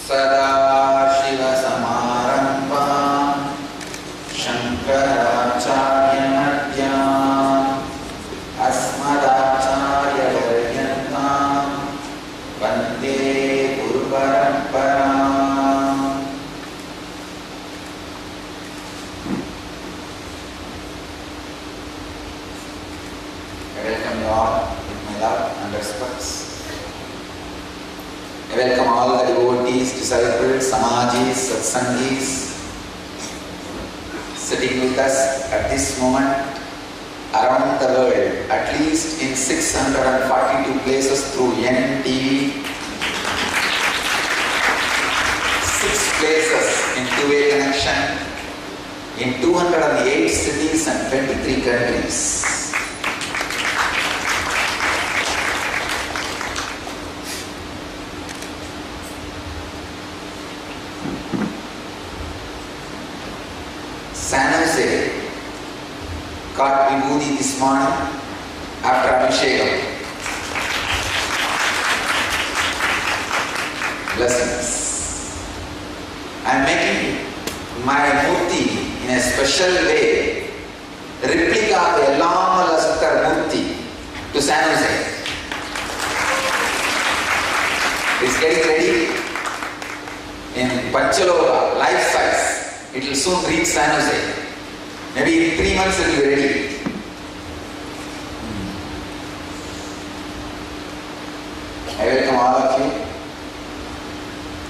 सदाशिवसमारम्भां शङ्कराचार्यमध्यमाम् अस्मदाचार्यपर्यन्तां वन्दे गुरुपरम्पराम्. I welcome you all with my love and respects. I welcome all the devotees, disciples, samajis, satsangis sitting with us at this moment around the world, at least in 642 places through NTV, 6 places in two-way connection, in 208 cities and 23 countries. San Jose caught Vibhuti this morning after Abhishekam. Blessings. I am making my Murti in a special way, replica of the Yellama Lasukar Murti to San Jose. It's getting ready in Panchaloka, life size. It will soon reach San Jose. Maybe in 3 months it will be ready. I welcome all of you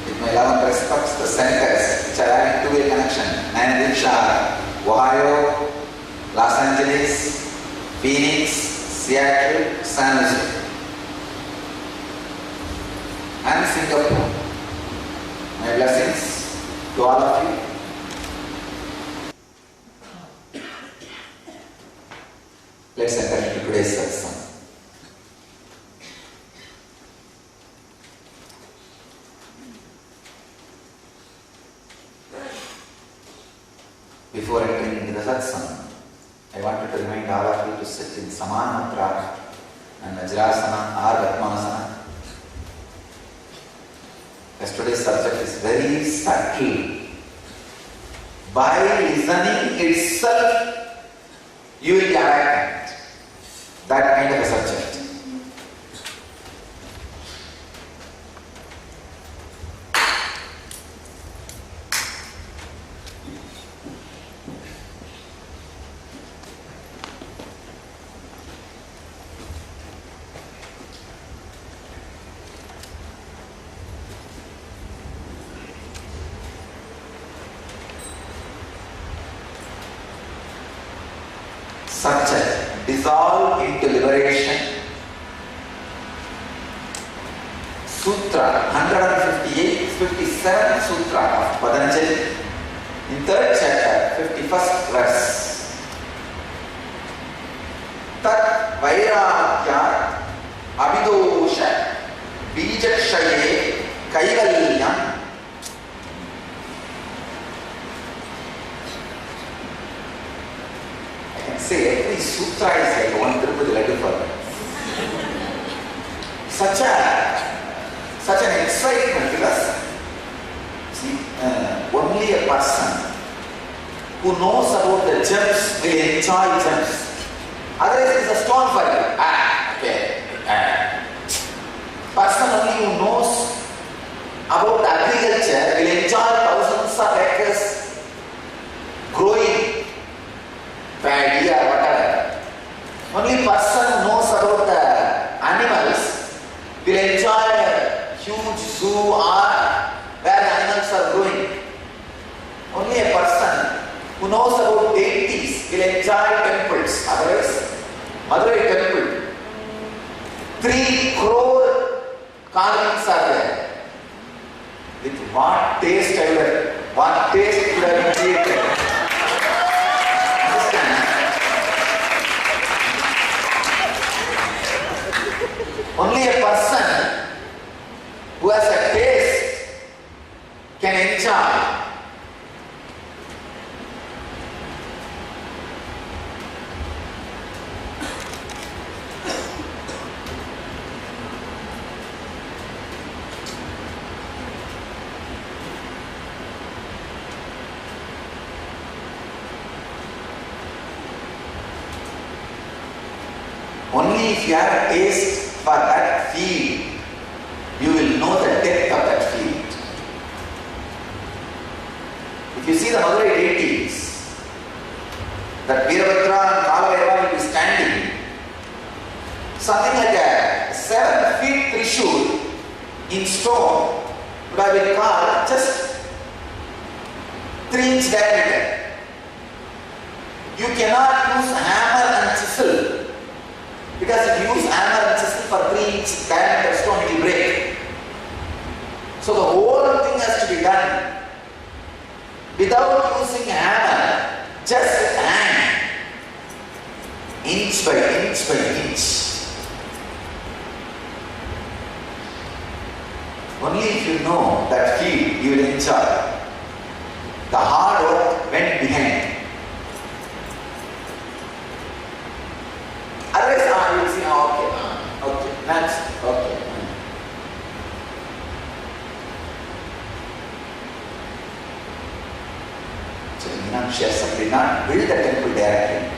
with my love and respects. The centers which are having two-way connection: Nayanadeeksha, Ohio, Los Angeles, Phoenix, Seattle, San Jose, and Singapore. My blessings to all of you. Let's enter into today's satsang. Before entering into the satsang, I wanted to remind all of you to sit in Samana Mudra and Vajrasana or Padmasana. Yesterday's subject is very subtle. By listening itself, you will be awakened. That kind of a subject. Satchit, dissolve into liberation. Sutra 158, 57 Sutra of Patanjali, in 3rd chapter, 51st verse. Tat vairagyat abhidosha bijakshaye kaivalyam. Say every sutra is like one Tirupati Laddu for me. Such an excitement because see, only a person who knows about the gems will enjoy gems. Otherwise it is a stone for you. Person only who knows about agriculture will enjoy thousands of acres growing paddy or whatever. Only person who knows about the animals will enjoy a huge zoo or where the animals are growing. Only a person who knows about deities will enjoy temples. Otherwise, Madurai temple, 3 crore carvings are there. With what taste could have been created? Only a person who has a taste can enjoy. Only if you have a taste for that field, you will know the depth of that field. If you see the Madurai deities, that Veerabhadra and Kalabhairava will be standing, something like a 7 feet Trishul in stone would have been called just 3-inch diameter. You cannot use hammer and chisel, because if you use hammer and chisel for 3-inch diameter stone, it will break. So the whole thing has to be done without using hammer, just with hand, inch by inch by inch. Only if you know that field, you will enjoy. The hard work went behind. Otherwise, you will see, okay, next, okay. So Meenakshi Asam did not build the temple directly.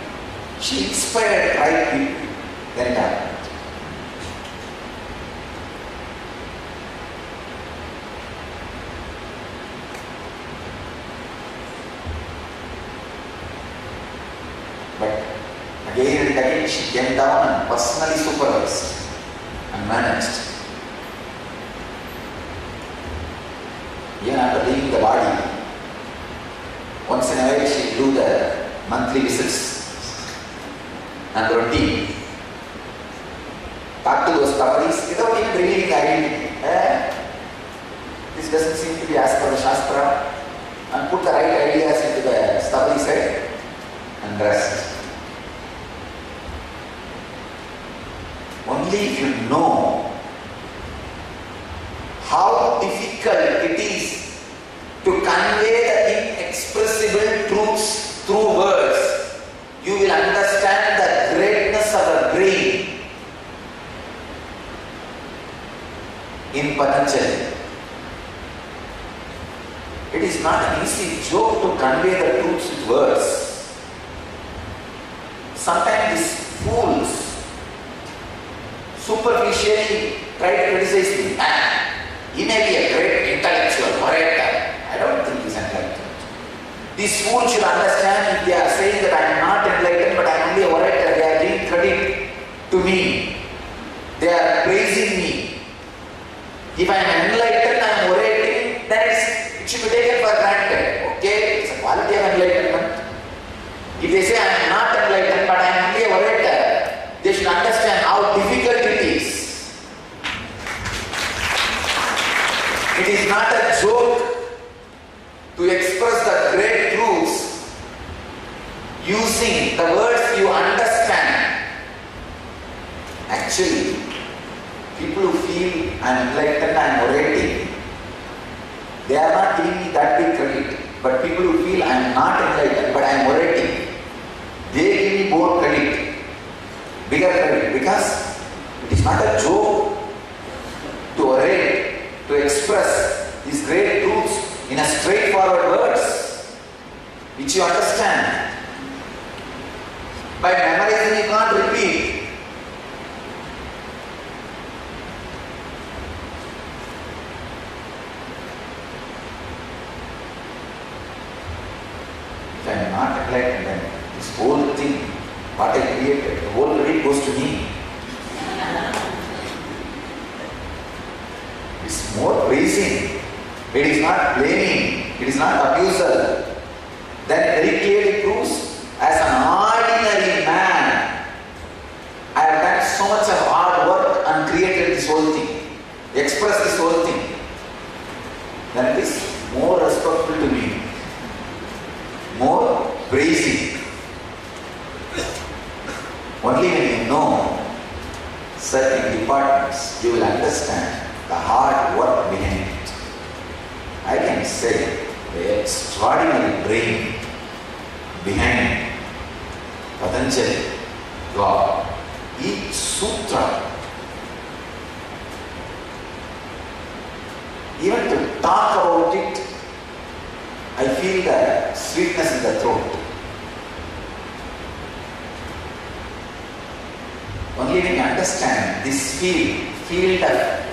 She inspired right people. Then it happened. But again and again she came down and personally supervised and managed. Even after leaving the body, once in a while she do the monthly visits and routine. Talk to those tapadis without even revealing the identity. This doesn't seem to be as per the Shastra, and put the right ideas into the tapadis head and rest. Only if you know how difficult it is to convey the inexpressible truths through words, you will understand the greatness of a brain. In Patanjali, it is not an easy joke to convey the truths with words. Sometimes these fools superficially try to criticize me. He may be a great intellectual orator. I don't think he's enlightened. These fools should understand, if they are saying that I am not enlightened but I am only a orator, they are giving credit to me. They are praising me. If I am enlightened, I am orating, then it should be taken for granted. Okay, it's a quality of enlightenment. If they say I am not enlightened but I am only a orator, they should understand how difficult it is. It is not a joke to express the great truths using the words you understand. Actually, people who feel I am enlightened, I am orating, they are not giving me that big credit. But people who feel I am not enlightened but I am orating, they give me more credit. Bigger credit, because it is not a joke to orate, to express these great truths in a straightforward words which you understand. By memorizing you can't repeat. If I am not enlightened, then this whole thing, what I created, the whole credit goes to me. It's more praising. It is not blaming. It is not abusal. Then very clearly proves, as an ordinary man, I have done so much of hard work and created this whole thing, expressed this whole thing. Then it is more respectful to me, more praising. Only when you know certain departments, you will understand the hard work behind it. I can say the extraordinary brain behind Patanjali God. Each sutra, even to talk about it, I feel the sweetness in the throat. Only when you understand this field of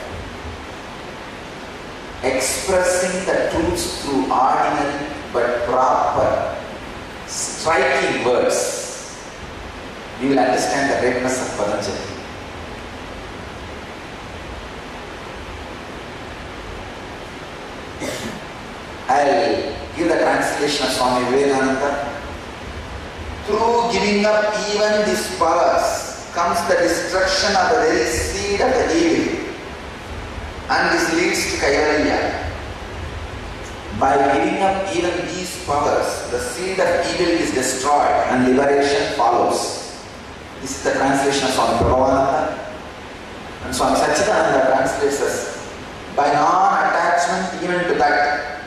expressing the truths through ordinary but proper, striking words, you will understand the greatness of Patanjali. I'll give the translation of Swami Vivekananda. Through giving up even these powers comes the destruction of the very seed of the evil, and this leads to Kaivalya. By giving up even these powers, the seed of evil is destroyed and liberation follows. This is the translation of Swami Prabhupada. And Swami Satchidananda translates us, by non-attachment even to that,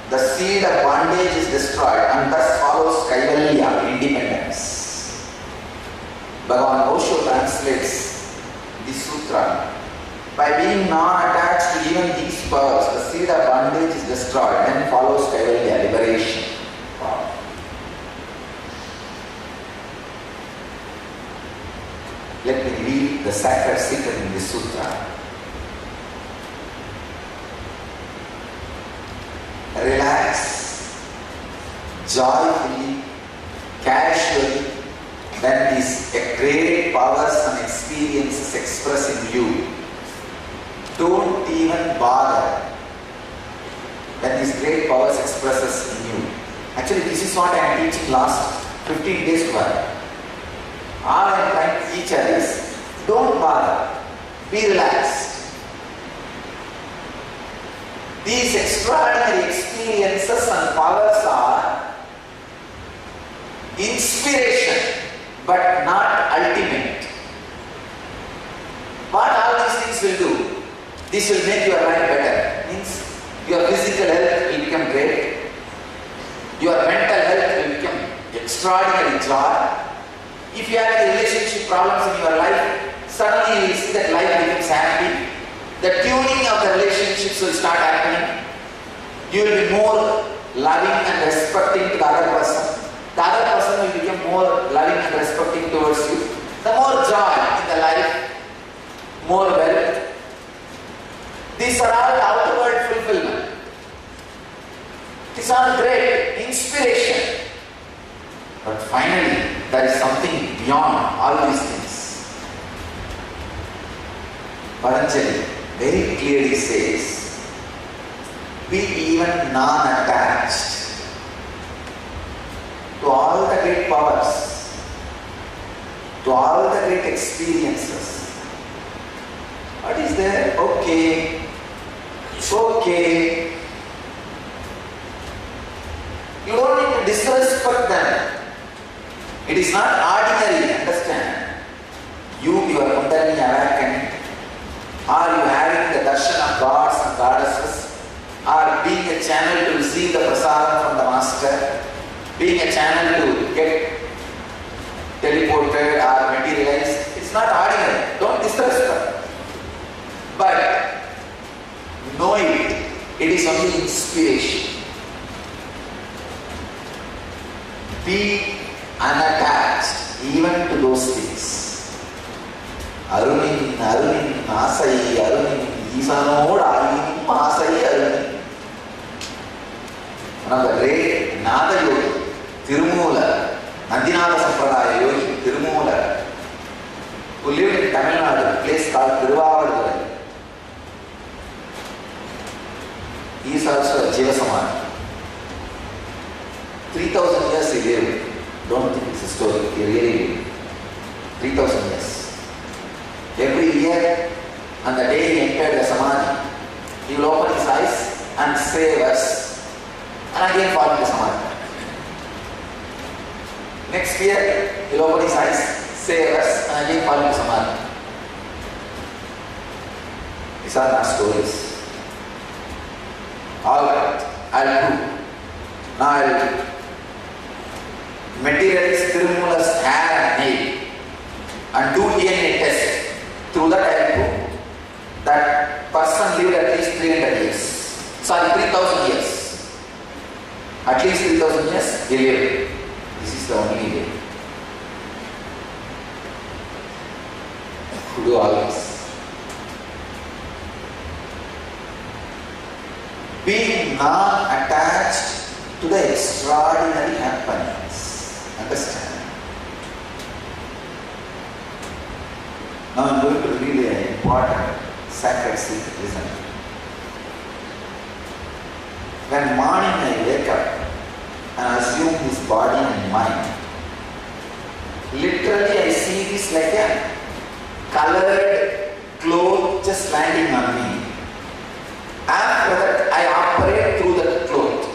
the seed of bondage is destroyed and thus follows Kaivalya, independence. Bhagavan Osho translates this sutra, by being non-attached to even these powers, the seed of bondage is destroyed, then follows Kaivalya, liberation. Let me read the sacred secret in this sutra. Relax, joyfully, casually, when these great powers and experiences express in you. Don't even bother when these great powers expresses in you. Actually, this is what I am teaching last 15 days to her. All I am trying to teach her is, don't bother, be relaxed. These extraordinary experiences and powers are inspiration, but not ultimate. What all these things will do? This will make your life better. Means your physical health will become great. Your mental health will become extraordinary joy. If you have any relationship problems in your life, suddenly you will see that life becomes happy. The tuning of the relationships will start happening. You will be more loving and respecting to the other person. The other person will become more loving and respecting towards you. The more joy in the life, more wealth. These are all outward fulfillment. These are great inspiration. But finally, there is something beyond all these things. Patanjali very clearly says, be even non-attached to all the great powers, to all the great experiences. What is there? Okay. It's okay. You don't need to disrespect them. It is not ordinary, understand? Your Kundalini awakening, are you having the darshan of gods and goddesses, or being a channel to receive the prasadam from the master, being a channel to get teleported or materialized? It's not ordinary. Don't disrespect. But know it. It is only inspiration. Be unattached even to those things. Arunin, Asai, Arunin, Isanod, Ayin, Asai, Arunin. One of the great Nada Yogi, Tirumula, Nandinada Sampradaya Yogi, Tirumula, who lived in Tamil Nadu, a place called Tiruvavadurai. He is also a Jiva Samadhi. 3,000 years he lived. Don't think it's a story. He really lived. 3,000 years. Every year, on the day he entered the Samadhi, he will open his eyes and say a verse, and again fall into Samadhi. Next year, he will open his eyes, say a verse, and again fall into Samadhi. These are not stories. Alright, I'll do. Now I'll materialize Tirumula's hair and nail and do DNA test. Through that I will prove that person lived at least 300 years. Sorry, 3,000 years. At least 3,000 years he lived. This is the only way. to do all this. Being non-attached to the extraordinary happenings. Understand? Now I'm going to read an important sacred secret. Listen. When morning I wake up and assume this body and mind, literally I see this like a colored cloth just landing on me. After that I operate through that cloth.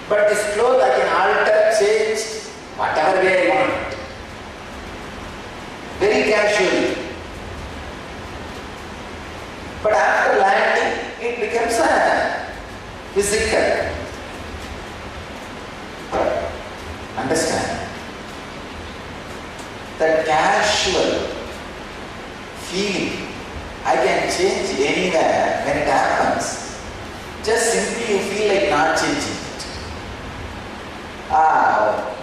But this cloth I can alter, change, whatever way I want. Very casually. But after landing, it becomes a physical. Understand? The casual feeling, I can change anywhere when it happens. Just simply you feel like not changing it. I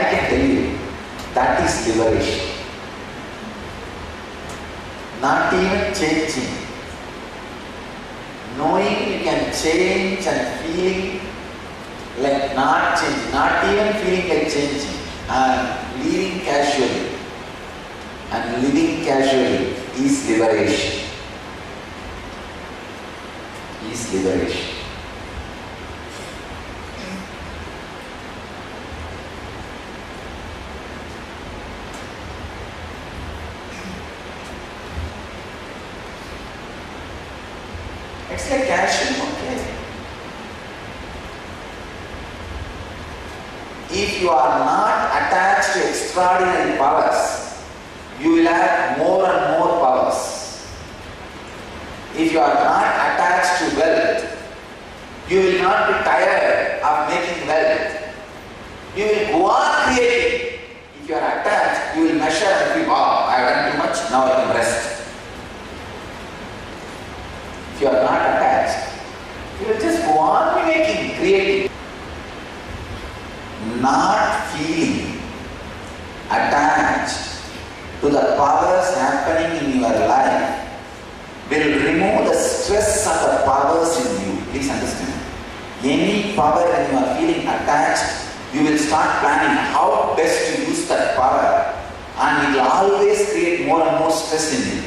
can tell you, that is liberation. Not even changing. Knowing you can change and feeling like not changing, not even feeling like changing, and living casually. And living casually is liberation. Is liberation. It's like casual, okay. If you are not attached to extraordinary powers, you will have more and more powers. If you are not attached to wealth, you will not be tired of making wealth. You will go on creating. If you are attached, you will measure and feel, wow, I have done too much, now I can rest. If you are not attached, you will just go on making, creating. Not feeling attached to the powers happening in your life will remove the stress of the powers in you. Please understand. Any power when you are feeling attached, you will start planning how best to use that power, and it will always create more and more stress in you.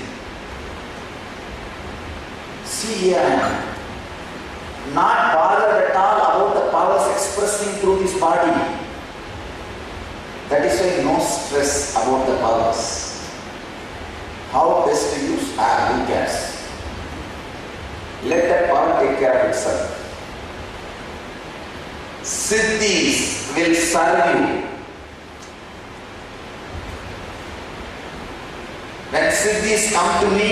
See here I am, not bothered at all about the powers expressing through this body. That is why no stress about the powers. How best to use? Who cares? Let that power take care of itself. Siddhis will serve you. When siddhis come to me,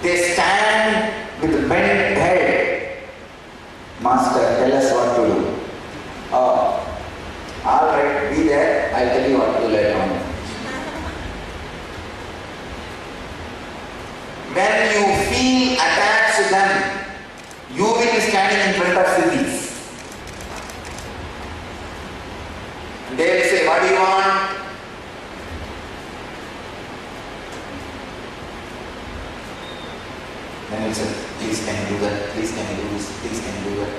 they stand with bent head. Master, tell us what to do. Oh, all right, be there. I'll tell you what to do later on. When you feel attached to them, you will be standing in front of siddhis. They will say, what do you want? Then you say, please can you do that? Please can you do this? Please can you do that?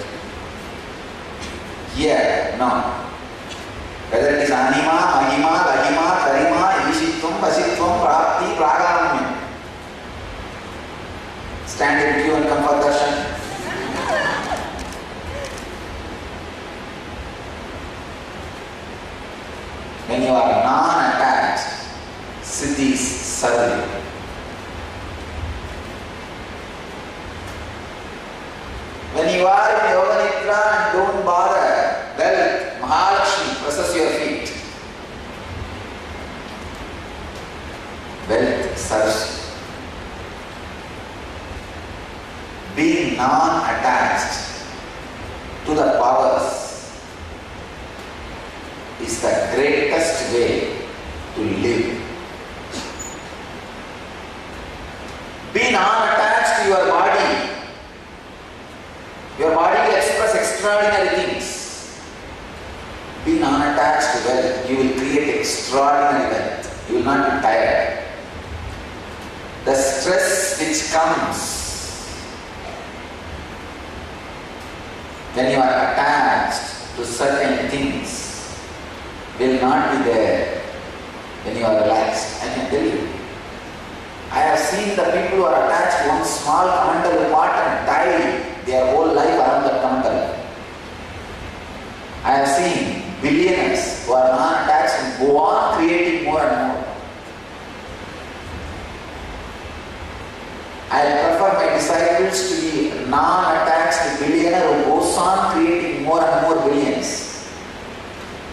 Here, no. Whether it is anima, mahima, lahima, karima, ishitvam, vasitvam, prapti, pragaramya. Stand in queue and come for darshan. When you are non-attached, siddhis serve you. When you are in Yoga Nidra and don't bother, well, Mahalakshmi presses your feet. Wealth serves you. Being non-attached to the powers is the greatest way to live. Be non-attached to your body. Your body will express extraordinary things. Be non-attached attached to wealth, you will create extraordinary wealth. You will not be tired. The stress which comes when you are attached to certain things will not be there when you are relaxed. I can tell you. I have seen the people who are attached to one small kamandal pot and die their whole life around that kamandal. I have seen billionaires who are not attached and go on creating more and more. I prefer my disciples to be non-attached billionaire who goes on creating more and more billions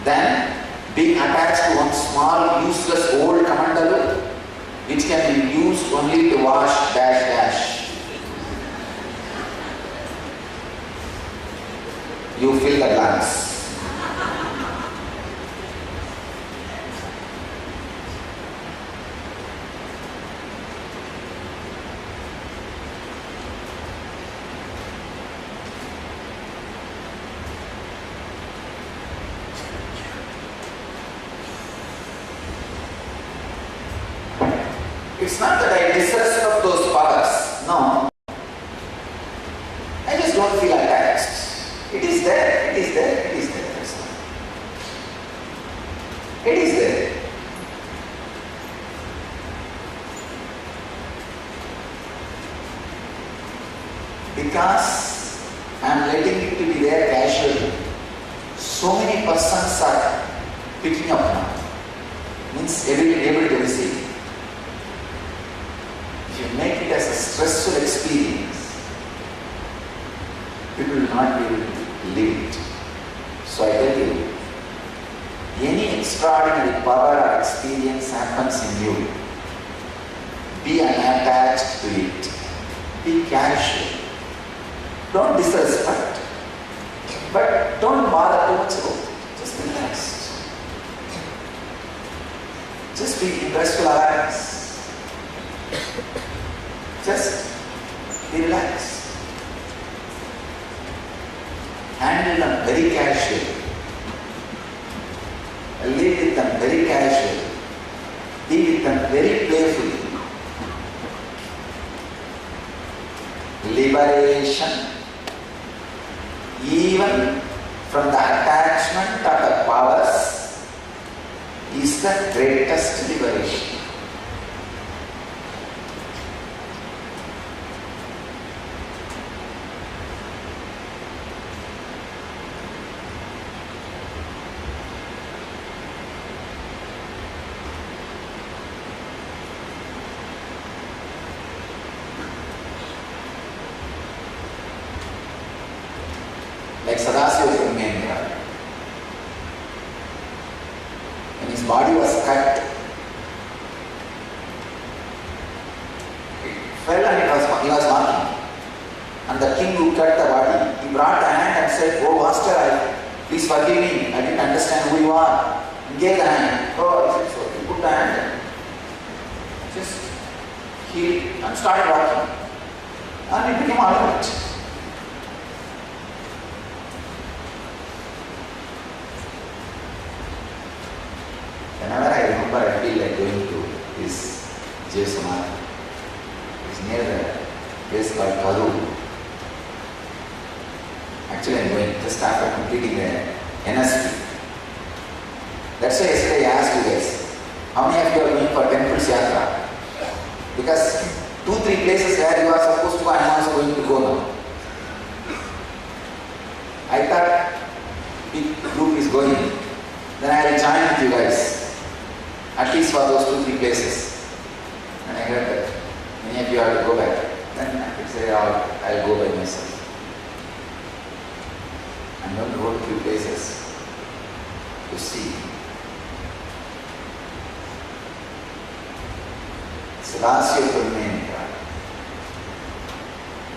than being attached to one small useless old kamandalu which can be used only to wash dash dash. You fill the blanks. It's not that I disrespect those powers. No. I just don't feel attached. It is there. It is there. It is there. It is there. Because I am letting it to be there casually. So many persons are picking up now. Means able to receive. You make it as a stressful experience, people will not be able to live it. So I tell you, any extraordinary power or experience happens in you, be unattached to it, be casual, don't disrespect, but don't bother too much about it, just relax, just be in restful awareness. Just be relaxed. Handle them very casually. Live with them very casually. Be with them very playfully. Liberation, even from the attachment of the powers, is the greatest liberation. Like Sadasiva Brahmendra, when his body was cut, it fell and he was walking. And the king who cut the body, he brought a hand and said, "Oh Master, please forgive me, I didn't understand who you are." And gave the hand. Oh, he said, so he put the hand, just healed and started walking. And it became all right. Whenever I remember, I feel like going to this Jay Samadhi. It's near the place called Karur. Actually, I'm going just after completing the NSP. That's why yesterday I asked you guys, how many of you are going for Temples Yatra? Because 2-3 places where you are supposed to go, I am also going to go now. I thought big group is going, then I will join with you guys. At least for those 2-3 places. And I heard that many of you have to go back. Then I could say, I'll go by myself. I'm going to go to a few places to see. Sadasiva Brahmendra,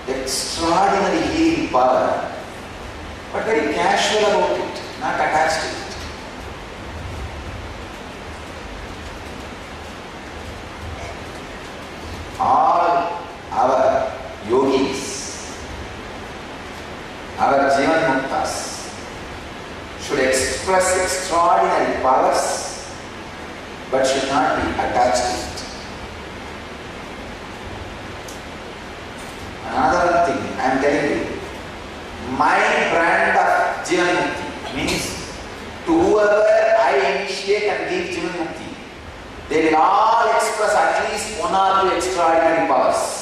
extraordinary healing power, but very casual about it, not attached to it. All our yogis, our Jivan Muktas should express extraordinary powers but should not be attached to it. Another thing I am telling you, my brand of Jivanmukti means to whoever I initiate and give Jivanmukti, they will all express at least one or two extraordinary powers.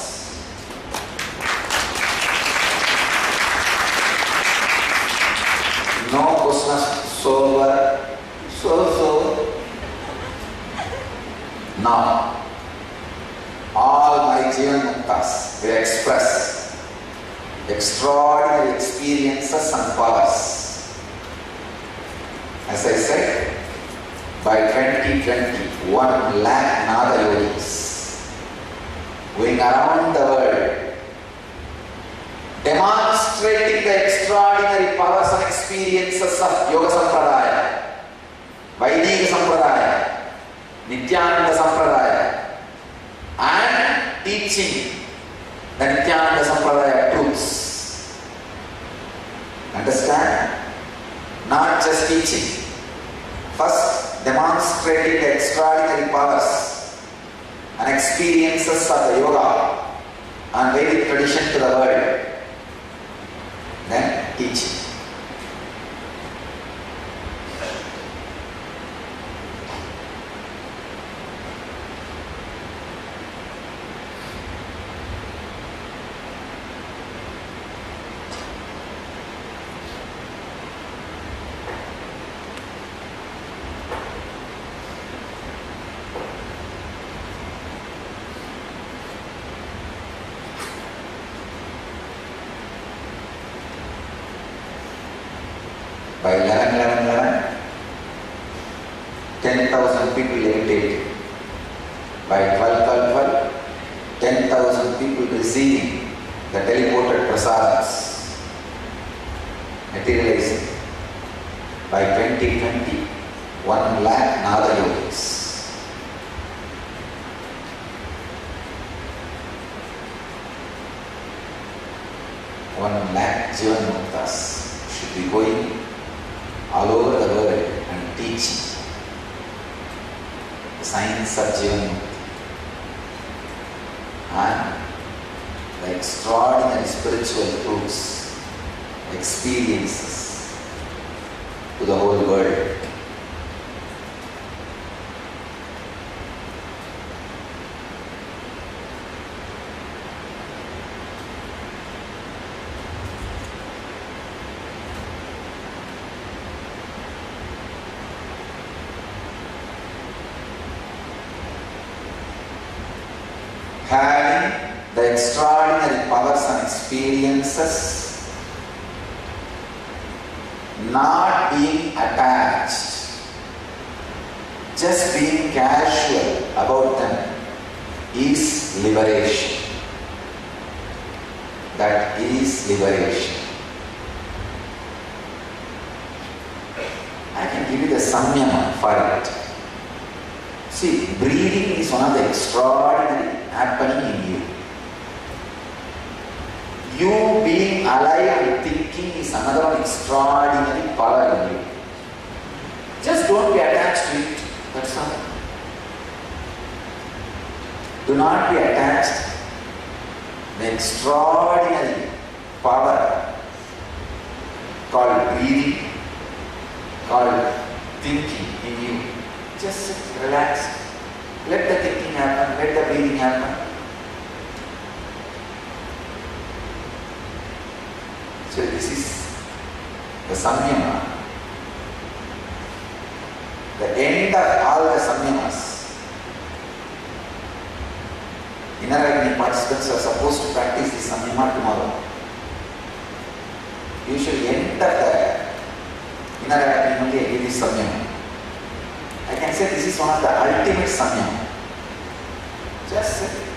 No business sober, so. Now, all my Jivanmuktas will express extraordinary experiences and powers. As I said, by 2020, 1 lakh Nada yogis going around the world demonstrating the extraordinary powers and experiences of Yoga Sampradaya, Vaidika Sampradaya, Nityananda Sampradaya, and teaching the Nityananda Sampradaya truths. Understand? Not just teaching. First, demonstrating the extraordinary powers and experiences of the yoga and Vedic tradition to the world. Then teaching. By 11, 10,000 people levitated. By 12, 10,000 people receiving the teleported prasadams, materializing. By 2020, 1 lakh Nada yogis. One lakh Jivanmuktas should be going all over the world and teaching the science of Jivanmukti and the extraordinary spiritual truths, experiences to the whole world. Having the extraordinary powers and experiences, not being attached, just being casual about them is liberation. That is liberation. I can give you the samyama for it. See, breathing is one of the extraordinary happening in you. You being alive and thinking is another one extraordinary power in you. Just don't be attached to it. That's all. Do not be attached. The extraordinary power called breathing, called thinking in you. Just relax. Let the thinking happen, let the breathing happen. So this is the samyama. The end of all the samyamas. Inner Agni participants are supposed to practice this samyama tomorrow. Usually end of the Inner Agni only I give this samyama. I can say this is one of the ultimate samyama. Just say it.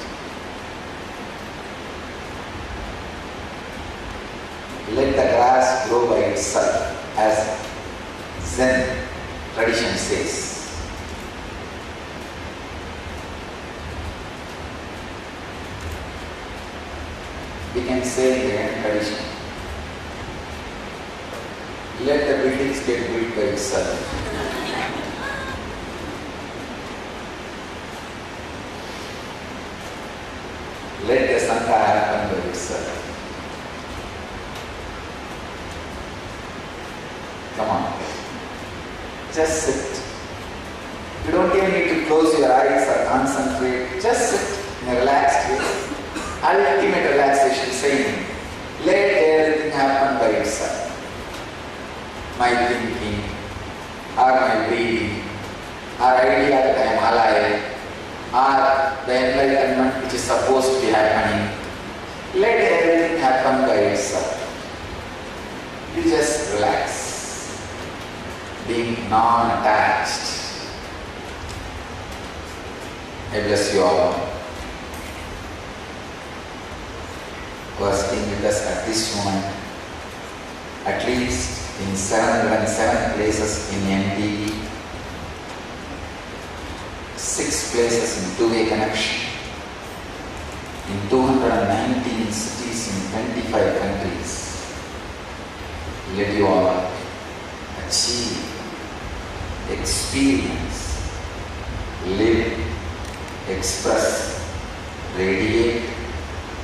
Let the grass grow by itself, as Zen tradition says. We can say in the Zen tradition, let the buildings get built by itself. Let the sankara happen by itself. Come on. Just sit. You don't even need to close your eyes or concentrate. Just sit in a relaxed way. Ultimate relaxation saying, let everything happen by itself. My thinking, or my breathing, or idea that I am alive, or the enlightenment which is supposed to be happening. Let everything happen by itself. You just relax, being non-attached. I bless you all. Working with us at this moment, at least in 707 places in NTE, 6 places in two-way connection, in 219 cities in 25 countries. Let you all achieve, experience, live, express, radiate,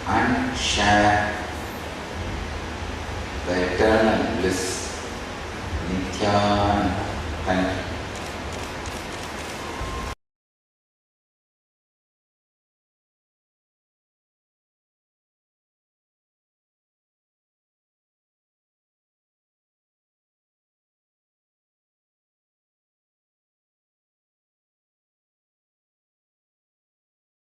and share the eternal bliss. Nityananda. Thank you.